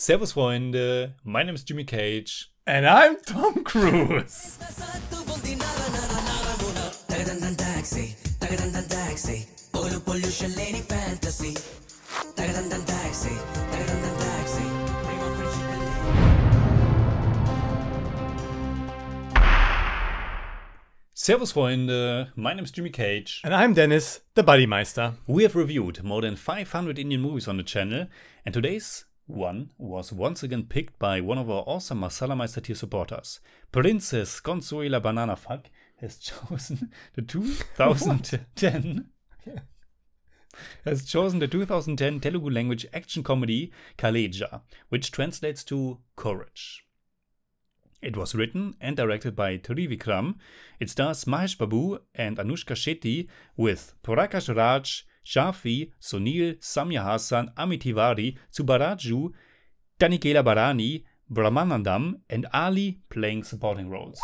Servus Freunde, my name is Jimmy Cage. And I'm Tom Cruise. Servus Freunde, my name is Jimmy Cage. And I'm Deniz, the Buddymeister. We have reviewed more than 500 Indian movies on the channel, and today's one was once again picked by one of our awesome Masala tier supporters. Princess Consuela Banana Fuck has chosen the 2010 Telugu language action comedy Khaleja, which translates to Courage. It was written and directed by Trivikram. It stars Mahesh Babu and Anushka Shetty with Prakash Raj, Shafi, Sunil, Samya Hassan, Amitivari, Subaraju, Danikela Barani, Brahmanandam, and Ali playing supporting roles.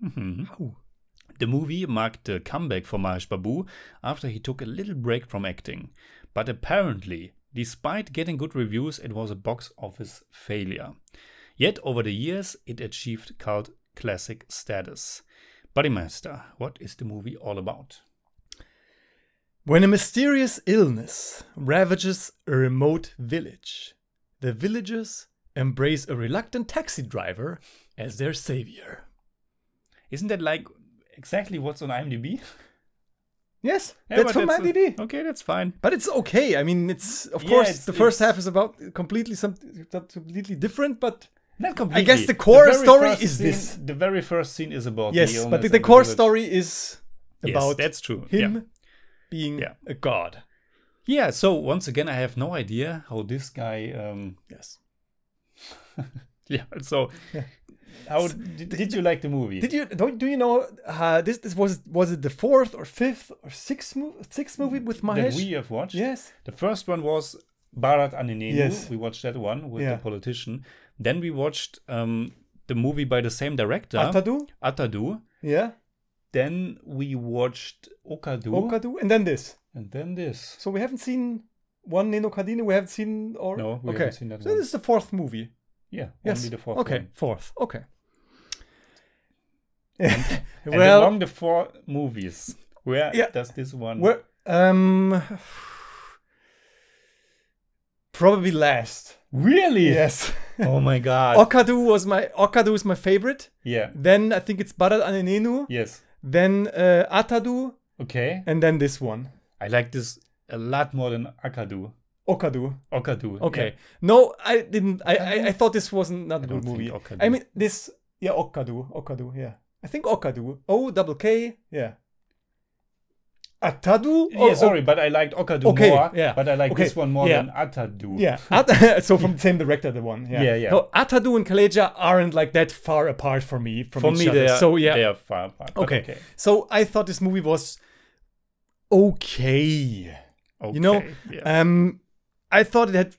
The movie marked the comeback for Mahesh Babu after he took a little break from acting. But apparently, despite getting good reviews, it was a box office failure. Yet over the years, it achieved cult classic status. Buddymeister, what is the movie all about? When a mysterious illness ravages a remote village, the villagers embrace a reluctant taxi driver as their savior. Isn't that like exactly what's on IMDb? Yes, Yeah, that's but from IMDb. Okay, that's fine. But it's okay. I mean, it's of Yeah, course the first half is about completely different, but Not completely. I guess the core very story first is scene, this. The very first scene is about the Yes, illness but the and core village. story is about Yes, that's true. him being a god. Yeah, so once again, I have no idea how this guy... Yes. Yeah, so... How did you like the movie? Do you know this was it the fourth or fifth or sixth movie with Mahesh? That we have watched? Yes. The first one was Bharat Aninenu. Yes. We watched that one with the politician. Then we watched the movie by the same director. Atadu. Yeah. Then we watched Okadu. And then this. And then this. So we haven't seen one Nino Kadine. We haven't seen or No, we haven't seen that So one. this is the fourth movie. Yeah, Yes. only the fourth Okay, one. fourth. Okay. And well, among the four movies, where does this one... Where, probably last. Really? Yes. Oh my god. Okadu is my favorite. Yeah. Then I think it's Bharat Aninenu. Yes. Then Atadu. Okay. And then this one. I like this a lot more than Okadu. Okay. Yeah. No, I didn't. I thought this wasn't not a good movie. Okadu. I mean this. Yeah, Okadu. Yeah. I think Okadu. O-double-K. Yeah. Atadu? Yeah, sorry, but I liked Okadu more. Yeah. But I like this one more than Atadu. Yeah. So from the same director, the one. Yeah. Yeah. No, Atadu and Khaleja aren't like that far apart for me. For me, they are far apart. Okay. So I thought this movie was okay. You know, I thought it had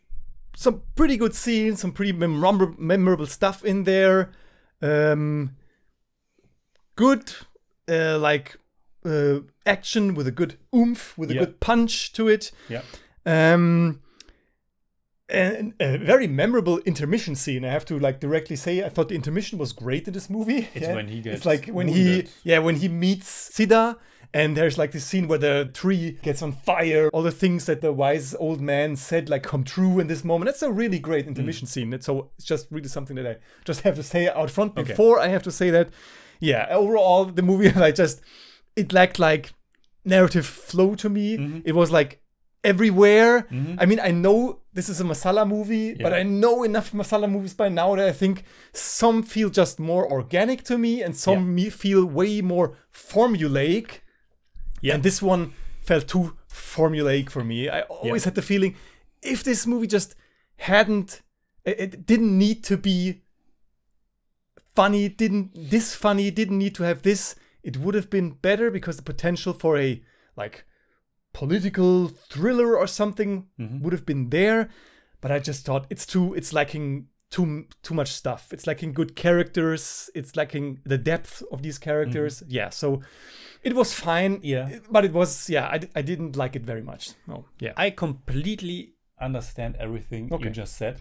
some pretty good scenes, some pretty memorable stuff in there. Good, action with a good oomph, with a good punch to it. Yeah. And a very memorable intermission scene. I have to directly say, I thought the intermission was great in this movie. It's when he gets It's like when wounded. when he meets Sida, and there's like this scene where the tree gets on fire. All the things that the wise old man said come true in this moment. That's a really great intermission scene. So it's just really something that I just have to say out front before I have to say that. Yeah, overall the movie it lacked narrative flow to me. It was everywhere. I mean, I know this is a Masala movie, but I know enough Masala movies by now that I think some feel just more organic to me and some feel way more formulaic. Yeah. And this one felt too formulaic for me. I always had the feeling if this movie just it didn't need to be funny, didn't need to have this, it would have been better because the potential for a political thriller or something would have been there. But I just thought it's lacking too much stuff. It's lacking good characters. It's lacking the depth of these characters. Yeah, so it was fine. Yeah, but it was I didn't like it very much. No. Yeah, I completely understand everything you just said.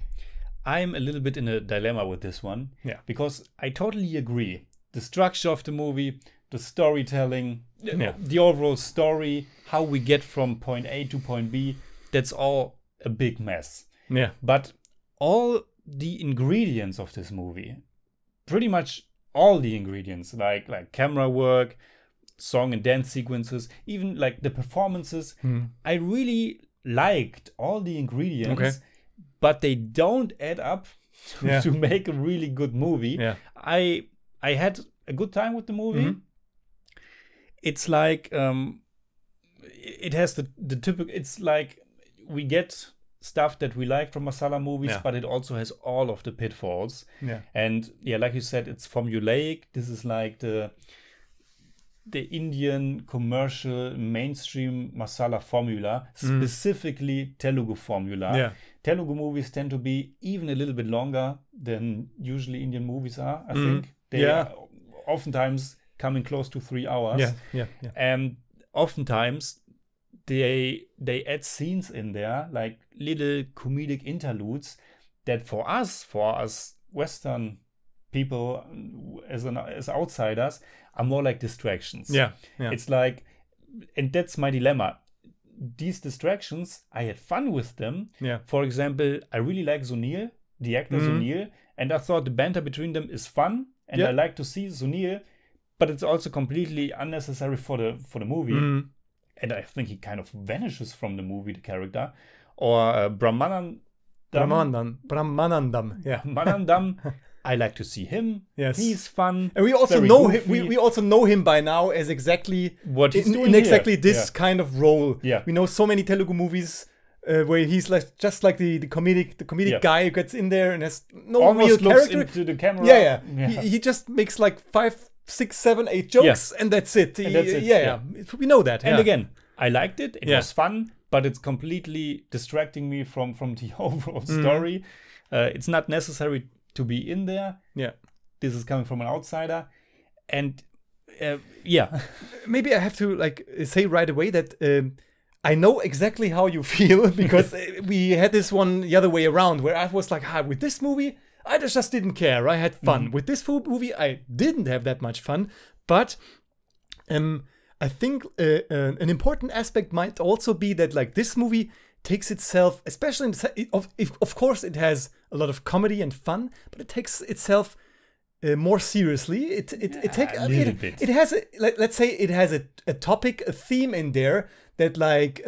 I'm a little bit in a dilemma with this one. Yeah. Because I totally agree. The structure of the movie, the storytelling, Yeah. the overall story, how we get from point A to point B, that's all a big mess. Yeah. But all the ingredients of this movie, pretty much all the ingredients, like camera work, song and dance sequences, even like the performances, I really liked all the ingredients. Okay. But they don't add up Yeah. to make a really good movie. Yeah. I had a good time with the movie. It's like it has the typical. It's like we get stuff that we like from Masala movies, Yeah. but it also has all of the pitfalls. Yeah. And yeah, like you said, it's formulaic. This is like the Indian commercial mainstream masala formula, specifically Telugu formula. Yeah. Telugu movies tend to be even a little bit longer than usually Indian movies are, I think. They are oftentimes coming close to 3 hours. Yeah. Yeah. Yeah. And oftentimes they add scenes in there, like little comedic interludes that for us Western people as outsiders are more like distractions. Yeah. Yeah. It's like, and that's my dilemma. These distractions, I had fun with them. Yeah. For example, I really like Sunil, the actor Sunil, and I thought the banter between them is fun, and I like to see Sunil, but it's also completely unnecessary for the movie. And I think he kind of vanishes from the movie, the character. Or Brahmanandam. Yeah. Manandam. I like to see him. Yes. He's fun. And we also very know goofy. him. We also know him by now as exactly What he's doing in here. exactly this Yeah. kind of role. Yeah. We know so many Telugu movies where he's like just like the comedic guy who gets in there and has no Almost real looks character. into the camera. Yeah. Yeah. He just makes like 5, 6, 7, 8 jokes and that's it. And that's it, Yeah. We know that. And yeah. again, I liked it. It Yeah. was fun, but it's completely distracting me from the overall story. It's not necessary to be in there. Yeah. This is coming from an outsider. And yeah. Maybe I have to like say right away that I know exactly how you feel because we had this one the other way around where I was like, with this movie, I just didn't care. I had fun. With this movie, I didn't have that much fun. But I think an important aspect might also be that like this movie takes itself, especially of course it has a lot of comedy and fun, but it takes itself more seriously. It has let's say it has a topic, a theme in there that like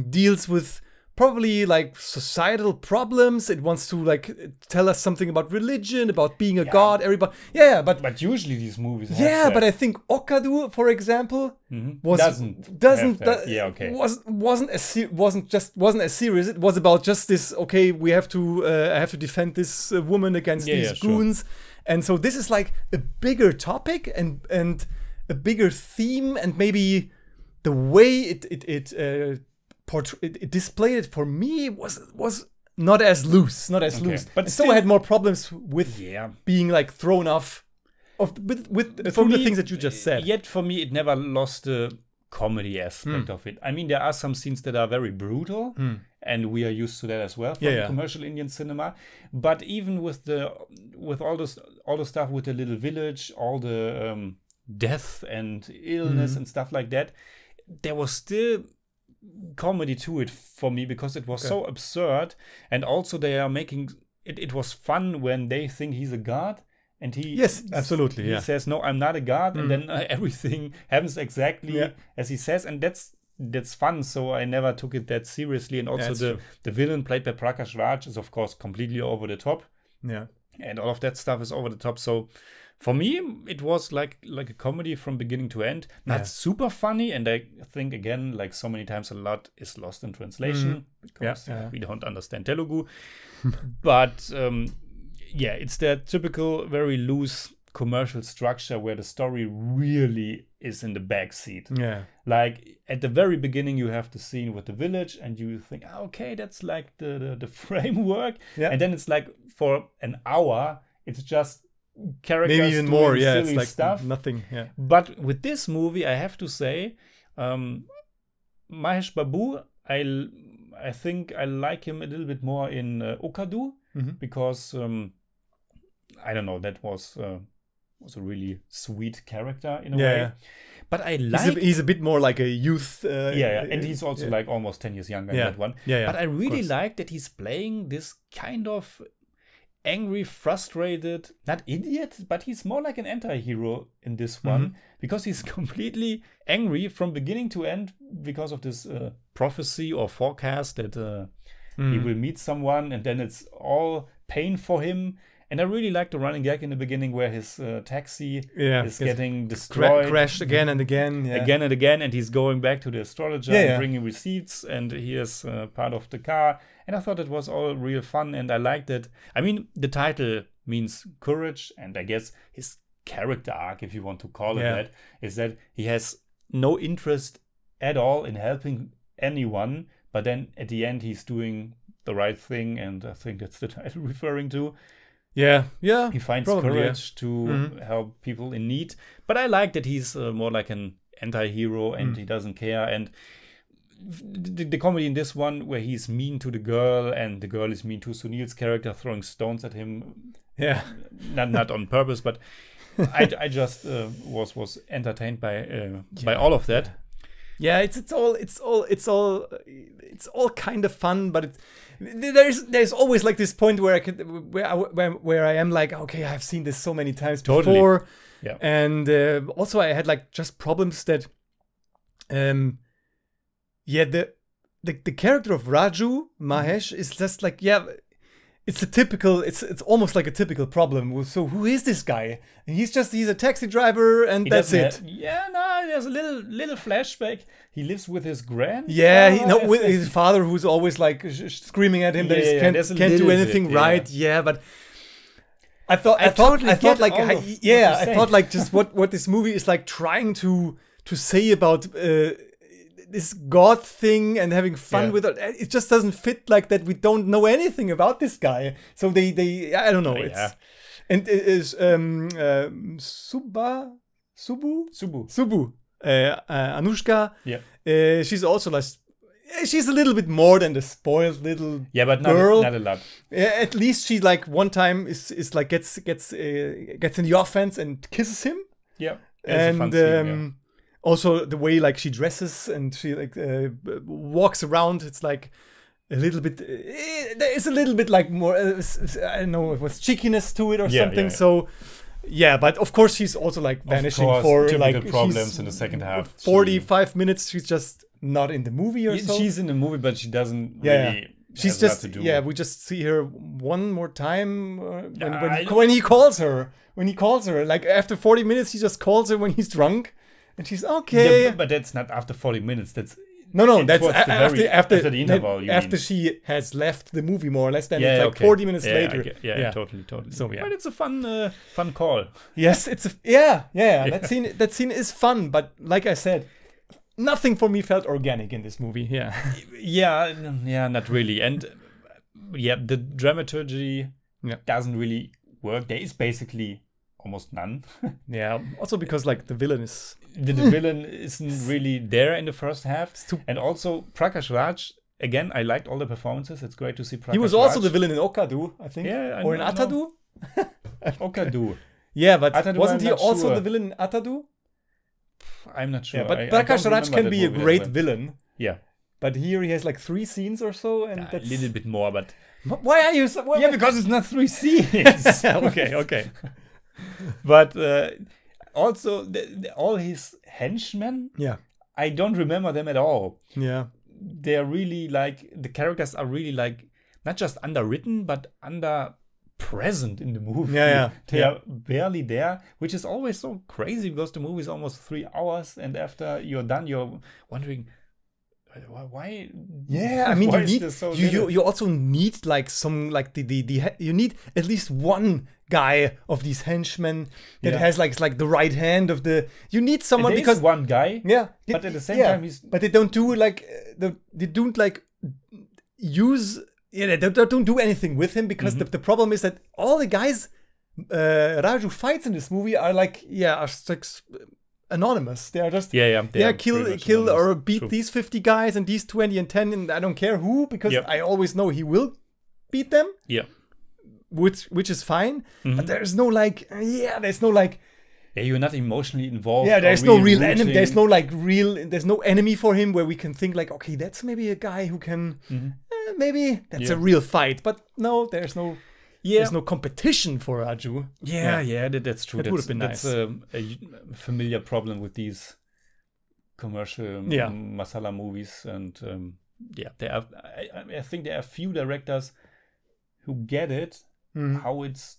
deals with probably like societal problems. It wants to like tell us something about religion, about being a god. Everybody, but usually these movies. But I think Okadu, for example, wasn't as serious. It was about just this. Okay, we have to I have to defend this woman against these goons, and so this is like a bigger topic and a bigger theme, and maybe the way it displayed it for me was not as loose, but still I had more problems with being like thrown off from the things that you just said. Yet for me, it never lost the comedy aspect of it. I mean, there are some scenes that are very brutal, and we are used to that as well from commercial Indian cinema. But even with all the stuff with the little village, all the death and illness and stuff like that, there was still comedy to it for me because it was so absurd, and also they are making it was fun when they think he's a god and he says no, I'm not a god, and then everything happens exactly as he says, and that's fun. So I never took it that seriously, and also the villain played by Prakash Raj is of course completely over the top, and all of that stuff is over the top. So for me, it was like a comedy from beginning to end. Not super funny, and I think, again, like so many times, a lot is lost in translation because we don't understand Telugu. But it's that typical, very loose commercial structure where the story really is in the backseat. Yeah. Like at the very beginning, you have the scene with the village, and you think, okay, that's like the framework. Yeah. And then it's like for an hour, it's just characters, maybe even more, silly it's like stuff. Nothing. Yeah. But with this movie, I have to say, Mahesh Babu, I think I like him a little bit more in Okadu. because I don't know, that was a really sweet character in a way. But I like he's a bit more like a youth. And he's also like almost 10 years younger in that one. But I really like that he's playing this kind of angry, frustrated, not idiot, but he's more like an anti-hero in this one because he's completely angry from beginning to end because of this prophecy or forecast that he will meet someone, and then it's all pain for him. And I really like the running gag in the beginning where his taxi is getting destroyed. Crashed again and again. Again and again. And he's going back to the astrologer and bringing receipts. And he is part of the car. And I thought it was all real fun. And I liked it. I mean, the title means courage. And I guess his character arc, if you want to call it that, is that he has no interest at all in helping anyone. But then at the end, he's doing the right thing. And I think that's the title referring to. Yeah. He finds courage to help people in need. But I like that he's more like an anti-hero and he doesn't care. And the comedy in this one where he's mean to the girl and the girl is mean to Sunil's character, throwing stones at him. Yeah. Not on purpose, but I just was entertained by all of that. Yeah, it's all kind of fun, but there's always like this point where where I am like, okay, I've seen this so many times before, and also I had like just problems that, the character of Raju Mahesh is just like it's almost like a typical problem. So who is this guy? And he's a taxi driver, and that's it. There's a little flashback. He lives with his grandfather. Yeah, with his father, who's always like screaming at him that he can't do anything right. Yeah, but I thought like just what this movie is like trying to say about this God thing and having fun with it. It just doesn't fit like that. We don't know anything about this guy, so they I don't know. And it is Subu. Anushka. She's also like, she's a little bit more than the spoiled little girl. Not a lot. At least she like one time is like gets in the offense and kisses him. Yeah, and also the way like she dresses and she like walks around. It's like a little bit. There is a little bit like more. I don't know. It was cheekiness to it or something. So. Yeah, but of course she's also like vanishing for like problems in the second half. 45 minutes. She's just not in the movie or so. She's in the movie, but she doesn't really. She's just to do. Yeah. We just see her one more time when he calls her. When he calls her, like after 40 minutes, he just calls her when he's drunk, and she's okay. Yeah, but that's not after 40 minutes. That's. No, that's after the interval. After she has left the movie, more or less, then it's like 40 minutes later. Totally. So but it's a fun call. Yes, it's That scene is fun, but like I said, nothing for me felt organic in this movie. Yeah, not really. And the dramaturgy doesn't really work. There is basically almost none. Also because like the villain isn't really there in the first half. And also Prakash Raj, again, I liked all the performances. It's great to see Prakash Raj. He was also the villain in Okadu, I think. Or in Atadu. Okadu. Yeah, but Atadu, wasn't he also the villain in Atadu? I'm not sure. Yeah, but Prakash Raj can be a great villain. Yeah. But here he has like 3 scenes or so, and that's a little bit more, but why are you so because it's not 3 scenes. Okay. But also all his henchmen, I don't remember them at all. Yeah, they're really like, the characters are really like not just underwritten but under present in the movie. They are barely there, which is always so crazy because the movie is almost 3 hours, and after you're done, you're wondering why. I mean, you also need like some like you need at least one guy of these henchmen that has like the right hand of the. You need someone, because one guy. But at the same time, but they don't do like they don't like use. They don't do anything with him, because the problem is that all the guys Raju fights in this movie are like anonymous. They are just kill or beat these 50 guys and these 20 and 10, and I don't care who, because I always know he will beat them. which is fine, but there's no like, there's no like, you're not emotionally involved. yeah, there's no real enemy. There's no like there's no enemy for him where we can think like, okay, that's maybe a guy who can, maybe that's a real fight. But no, there's no, there's no competition for Raju. That's true. That would have been nice. That's a familiar problem with these commercial masala movies, and there are. I think there are few directors who get it how it's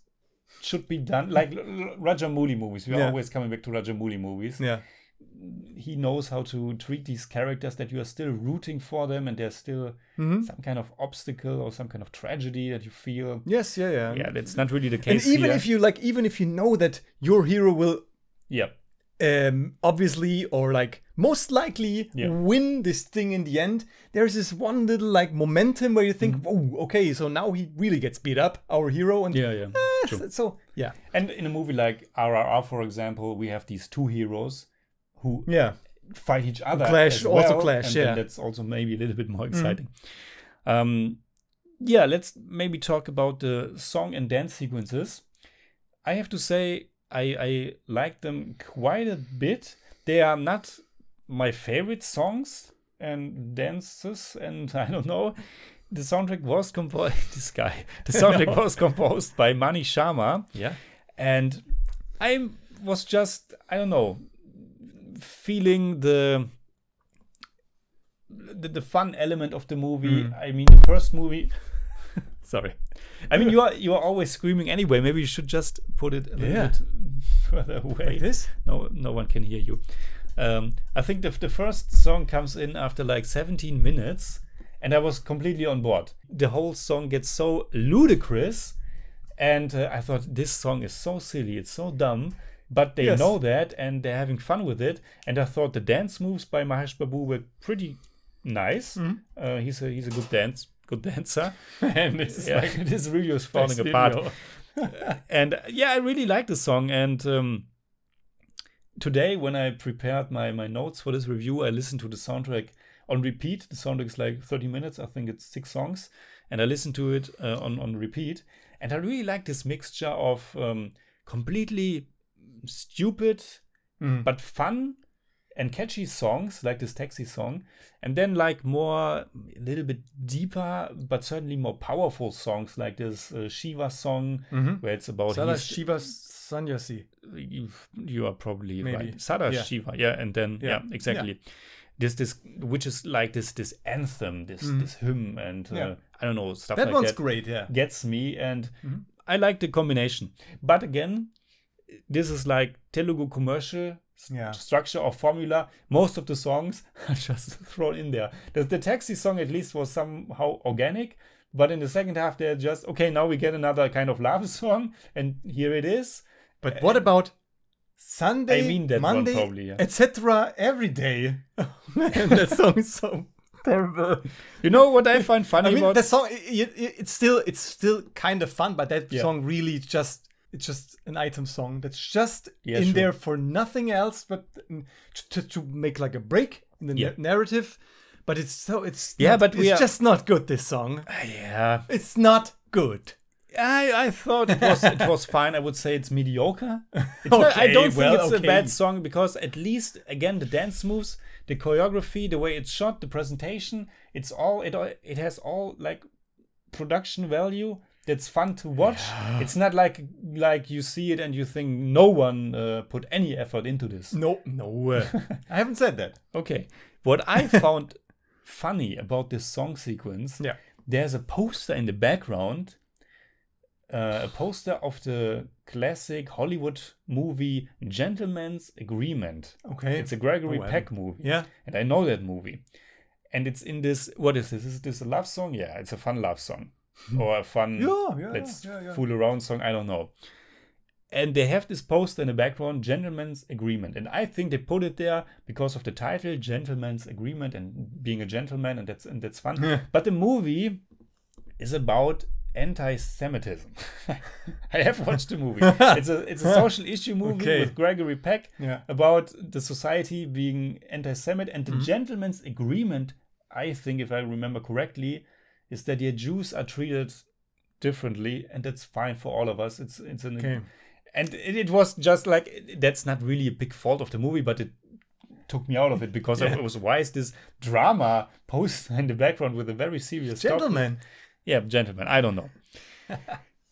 should be done, like Rajamouli movies. We're always coming back to Rajamouli movies. Yeah, he knows how to treat these characters that you are still rooting for them, and there's still some kind of obstacle or some kind of tragedy that you feel. Yes, yeah. That's not really the case. And even here. even if you know that your hero will, obviously or like most likely win this thing in the end, there's this one little like momentum where you think, oh, okay, so now he really gets beat up, our hero, and True. So and in a movie like RRR, for example, we have these two heroes who fight each other, clash, and then that's also maybe a little bit more exciting. Let's maybe talk about the song and dance sequences. I have to say I like them quite a bit. They are not my favorite songs and dances, and I don't know. The soundtrack was composed. The soundtrack was composed by Mani Sharma. Yeah, and I was just, I don't know, feeling the fun element of the movie. I mean, the first movie. Sorry, I mean you are always screaming anyway. Maybe you should just put it a little bit further away. Like this? No one can hear you. I think the first song comes in after like 17 minutes. And I was completely on board. The whole song gets so ludicrous. And I thought, this song is so silly. It's so dumb. But they know that. And they're having fun with it. And I thought the dance moves by Mahesh Babu were pretty nice. He's a good dancer. And this review is falling apart. And I really like the song. And today, when I prepared my notes for this review, I listened to the soundtrack on repeat. The soundtrack is like 30 minutes. I think it's 6 songs. And I listened to it on repeat. And I really like this mixture of completely stupid but fun and catchy songs, like this taxi song. And then like a little bit deeper, but certainly more powerful songs, like this Shiva song, where it's about... Shiva Sanyasi. You are probably maybe right. Sada Shiva. And then, exactly. Yeah. This which is like this anthem, this hymn, and I don't know, stuff that like one's that. Great, gets me, and I like the combination. But again, this is like Telugu commercial structure or formula. Most of the songs are just thrown in there. The taxi song at least was somehow organic, but in the second half they're just, okay, now we get another kind of love song, and here it is. But what about Sunday, Monday, probably, etc. every day? Man, that song is so terrible. You know what I find funny about the song? It's still kind of fun, but that song really it's just an item song that's just there for nothing else but to make like a break in the narrative. But it's just not good. This song, it's not good. I thought it was fine. I would say it's mediocre. I don't think it's a bad song, because at least, again, the dance moves, the choreography, the way it's shot, the presentation, it has all like production value that's fun to watch. It's not like you see it and you think no one put any effort into this. No. I haven't said that. Okay. What I found funny about this song sequence, there's a poster in the background. A poster of the classic Hollywood movie Gentleman's Agreement. Okay. It's a Gregory Peck movie. Yeah. And I know that movie. And it's in this, what is this? Is this a love song? Yeah, it's a fun love song. Or a fun, let's fool around song, I don't know. And they have this poster in the background, Gentleman's Agreement. And I think they put it there because of the title, Gentleman's Agreement, and being a gentleman, and that's fun. But the movie is about anti-Semitism. I have watched the movie. It's a social issue movie with Gregory Peck about the society being anti-Semite, and the Gentleman's Agreement, I think, if I remember correctly, is that the Jews are treated differently, and that's fine for all of us. It's an Okay. and it was just like, that's not really a big fault of the movie, but it took me out of it because Yeah. it was, why is this drama poster in the background with a very serious topic? Gentlemen. Yeah, gentlemen. I don't know.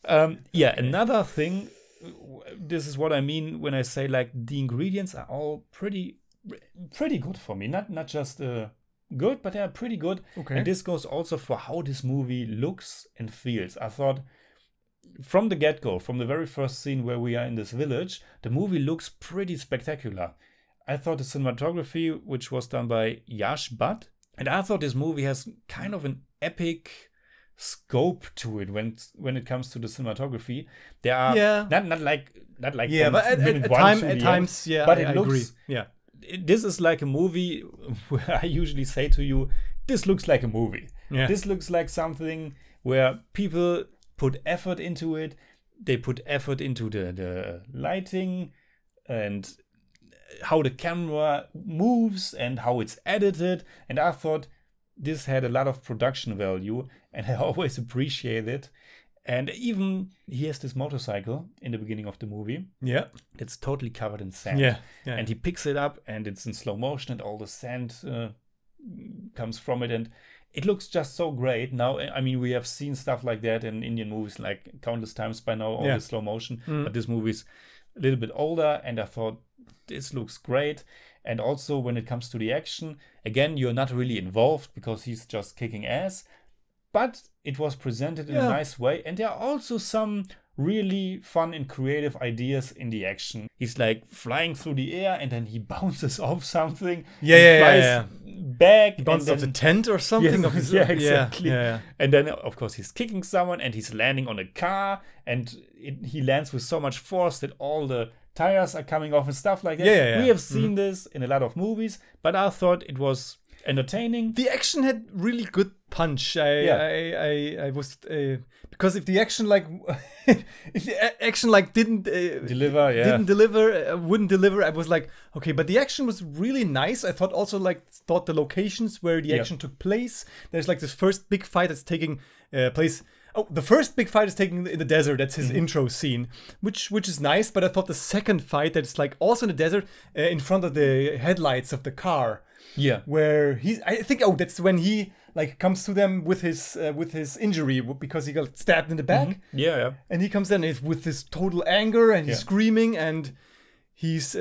Another thing. This is what I mean when I say like the ingredients are all pretty good for me. Not just good, but they are pretty good. Okay. And this goes also for how this movie looks and feels. I thought from the get-go, from the very first scene where we are in this village, the movie looks pretty spectacular. I thought the cinematography, which was done by Yash Bhatt, and I thought this movie has kind of an epic scope to it when it comes to the cinematography. There are not like Yeah, from but minute at one to the times, end, yeah, but I it looks, agree. Yeah. This is like a movie where I usually say to you, this looks like a movie. Yeah. This looks like something where people put effort into it. They put effort into the lighting and how the camera moves and how it's edited. And I thought this had a lot of production value, and I always appreciate it. And even he has this motorcycle in the beginning of the movie. Yeah. It's totally covered in sand. Yeah. And he picks it up and it's in slow motion and all the sand comes from it. And it looks just so great. Now, I mean, we have seen stuff like that in Indian movies like countless times by now, all the slow motion. But this movie's a little bit older, and I thought this looks great. And also when it comes to the action, again, you're not really involved because he's just kicking ass. But it was presented in a nice way. And there are also some really fun and creative ideas in the action. He's like flying through the air and then he bounces off something. Yeah. Back. He bounces off the tent or something. Yeah, exactly. Yeah. And then, of course, he's kicking someone and he's landing on a car. And he lands with so much force that all the tires are coming off and stuff like that. Yeah. We have seen this in a lot of movies. But I thought it was entertaining. The action had really good punch. I was because if the action didn't deliver, wouldn't deliver, I was like, okay, but the action was really nice. I thought also the locations where the action took place. There's like this first big fight that's taking place. Oh, the first big fight is taking in the desert. That's his intro scene, which is nice. But I thought the second fight that's like also in the desert, in front of the headlights of the car. Yeah, where I think that's when he like comes to them with his injury because he got stabbed in the back. Yeah. And he comes in with this total anger and he's screaming and he's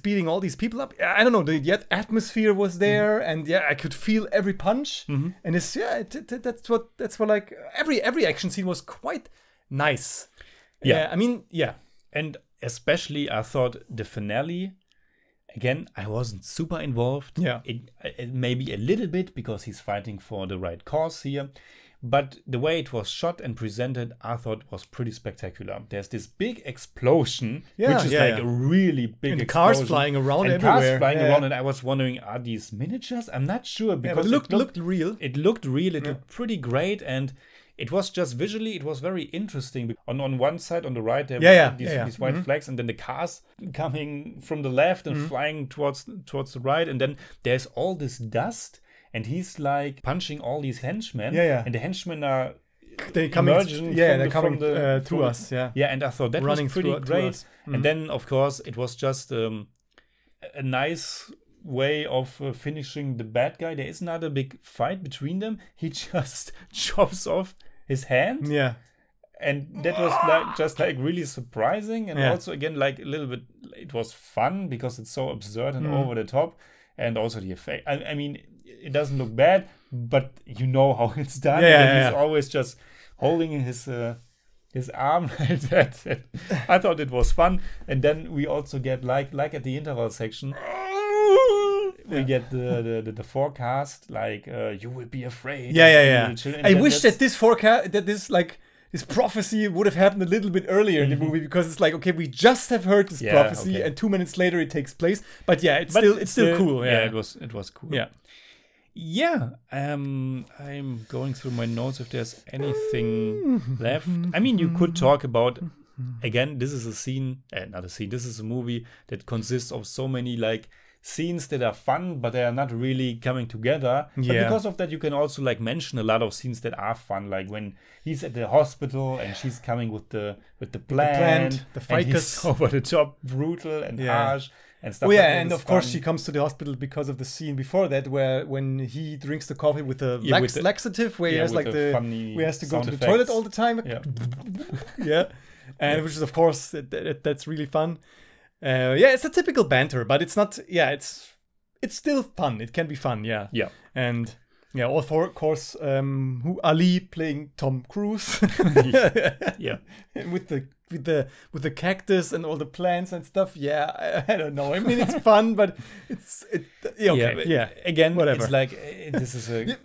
beating all these people up. I don't know, the atmosphere was there and I could feel every punch. And it's that's what like every action scene was quite nice. And especially I thought the finale. Again, I wasn't super involved. Yeah. It maybe a little bit because he's fighting for the right cause here. But the way it was shot and presented, I thought was pretty spectacular. There's this big explosion, which is a really big and explosion. Cars flying around and everywhere. Cars flying around, and I was wondering, are these miniatures? I'm not sure because but it looked real. It looked real. It looked pretty great, and it was just visually, it was very interesting. On one side, on the right, there were these white flags, and then the cars coming from the left and flying towards the right, and then there's all this dust, and he's like punching all these henchmen, and the henchmen are they're coming through us. And I thought that running was pretty great. And then, of course, it was just a nice way of finishing the bad guy. There is not a big fight between them. He just chops off his hand. Yeah. And that was just really surprising. And also, again, like a little bit, it was fun because it's so absurd and over the top. And also the effect. I mean, it doesn't look bad, but you know how it's done. He's always just holding his arm like that. I thought it was fun. And then we also get like at the interval section, we get the forecast, like you will be afraid. I wish that this forecast, this prophecy would have happened a little bit earlier in the movie, because it's like, okay, we just have heard this prophecy, and 2 minutes later it takes place. But it's still cool. It was cool. I'm going through my notes if there's anything left. I mean, you could talk about, again, this is a scene, not a scene, this is a movie that consists of so many like scenes that are fun, but they are not really coming together. But because of that, you can also like mention a lot of scenes that are fun, like when he's at the hospital and she's coming with the plant, the ficus, over the top, brutal and harsh. And stuff and of course she comes to the hospital because of the scene before that, where when he drinks the coffee with the laxative, where he has like where he has to go to the toilet all the time. And which is of course that's really fun. It's a typical banter, but it's not. It's still fun. It can be fun. And of course, Ali playing Tom Cruise. with the cactus and all the plants and stuff. I don't know. I mean, it's fun, but again, whatever. It's like this is a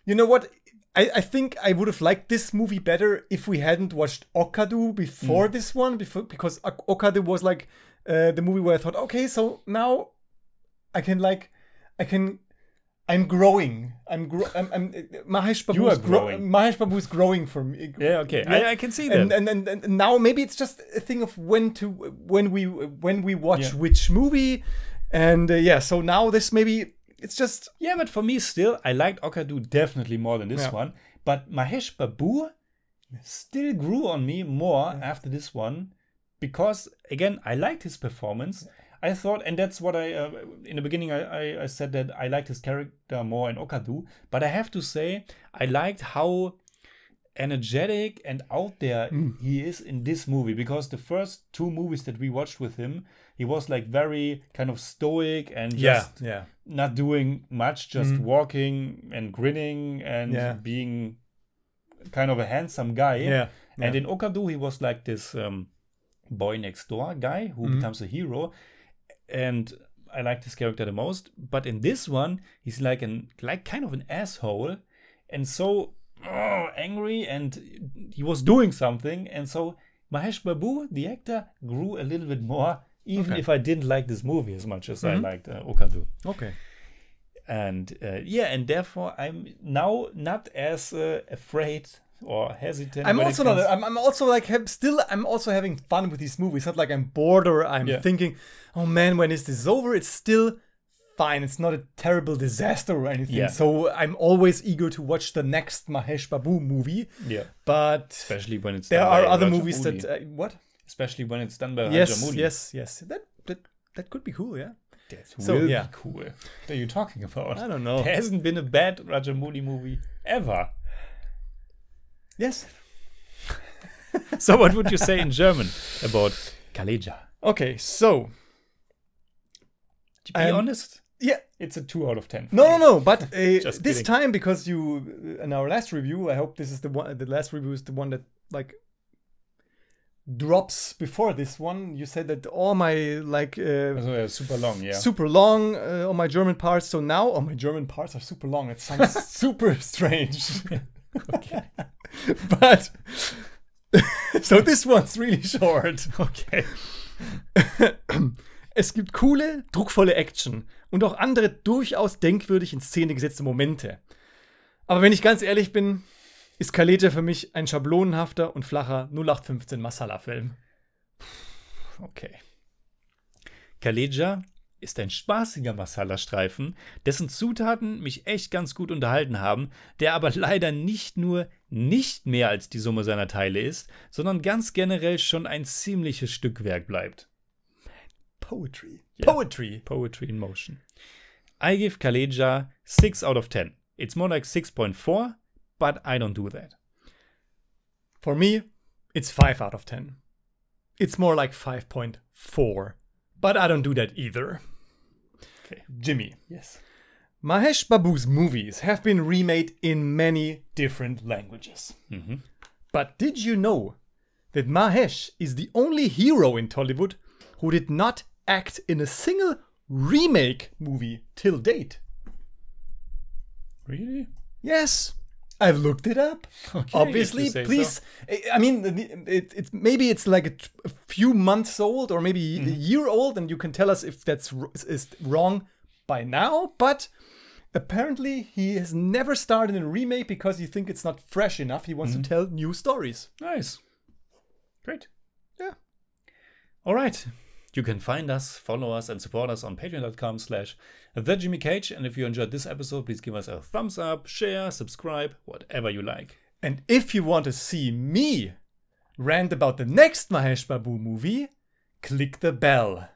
You know what? I think I would have liked this movie better if we hadn't watched Okadu before this one, because Okadu was like the movie where I thought, okay, so now I'm growing. Mahesh Babu is growing. Mahesh Babu is growing for me. I can see that. And now maybe it's just a thing of when we watch which movie, and so now this maybe it's just but for me still, I liked Okadu definitely more than this one. But Mahesh Babu still grew on me more after this one, because again I liked his performance. I thought, and that's what I, in the beginning, I said that I liked his character more in Okadu, but I have to say, I liked how energetic and out there he is in this movie, because the first two movies that we watched with him, he was like very kind of stoic and just not doing much, just walking and grinning and being kind of a handsome guy. And in Okadu, he was like this boy next door guy who becomes a hero. And I liked his character the most, but in this one he's like kind of an asshole, and so angry, and he was doing something, and so Mahesh Babu, the actor, grew a little bit more, even if I didn't like this movie as much as I liked Okadu. And and therefore I'm now not as afraid or hesitant. I'm also having fun with these movies. It's not like I'm bored or I'm thinking, oh man, when is this over? It's still fine. It's not a terrible disaster or anything. So I'm always eager to watch the next Mahesh Babu movie. But especially when it's there done are by other Rajamouli. movies that especially when it's done by Rajamouli. Yes. That could be cool. That will be cool. What are you talking about? I don't know. There hasn't been a bad Rajamouli movie ever. Yes. So what would you say in German about Khaleja? Okay, so to be honest, it's a 2 out of 10. No, but this time, because you in our last review, I hope this is the one. The last review is the one that like drops before this one. You said that all my super long, super long, all my German parts. So now all my German parts are super long. It sounds super strange. Okay. But so this one's really short. Okay. Es gibt coole, druckvolle Action und auch andere durchaus denkwürdig in Szene gesetzte Momente. Aber wenn ich ganz ehrlich bin, ist Khaleja für mich ein schablonenhafter und flacher 0815 Masala-Film. Okay. Khaleja ist ein spaßiger Masala-Streifen, dessen Zutaten mich echt ganz gut unterhalten haben, der aber leider nicht nur nicht mehr als die Summe seiner Teile ist, sondern ganz generell schon ein ziemliches Stückwerk bleibt. Poetry. Yeah. Poetry in motion. I give Khaleja 6 out of 10. It's more like 6.4, but I don't do that. For me, it's 5 out of 10. It's more like 5.4, but I don't do that either. Okay. Jimmy. Yes. Mahesh Babu's movies have been remade in many different languages. Mm-hmm. But did you know that Mahesh is the only hero in Tollywood who did not act in a single remake movie till date? Really? Yes. I've looked it up. Okay, obviously, please. So. I mean, it's maybe it's like a few months old or maybe a year old, and you can tell us if that's is wrong by now. But apparently, he has never started in a remake because he thinks it's not fresh enough. He wants to tell new stories. Nice. Great. Yeah. All right. You can find us, follow us, and support us on patreon.com/thejimmycage. And if you enjoyed this episode, please give us a thumbs up, share, subscribe, whatever you like. And if you want to see me rant about the next Mahesh Babu movie, click the bell.